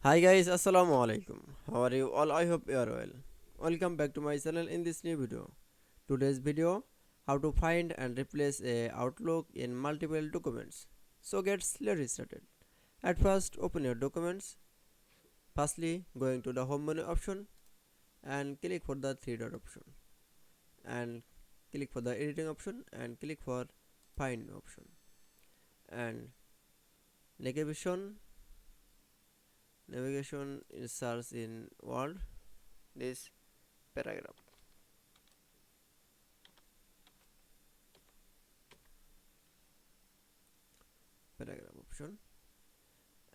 Hi guys, Assalamu Walaikum. How are you all? I hope you are well. Welcome back to my channel in this new video. Today's video, how to find and replace a Outlook in multiple documents. So let's started. At first, open your documents. Firstly, going to the home menu option and click for the three dot option and click for the editing option and click for find option and navigation is search in world this paragraph option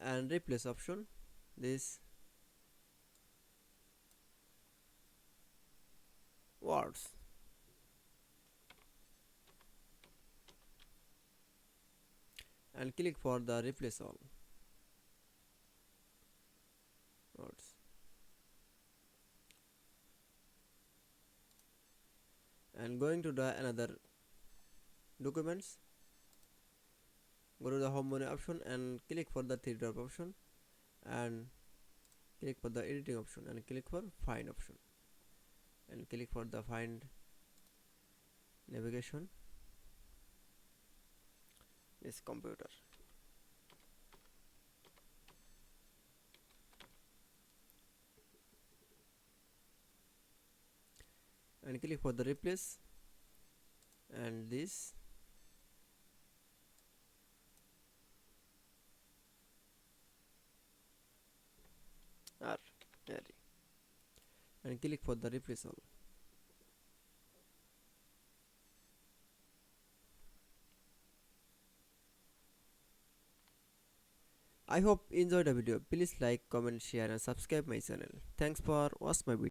and replace option this words and click for the replace all words and going to the another documents, go to the home menu option and click for the three dot option and click for the editing option and click for find option and click for the find navigation this computer and click for the replace and this are ready and click for the replace all. I hope you enjoyed the video. Please like, comment, share and subscribe my channel. Thanks for watching my video.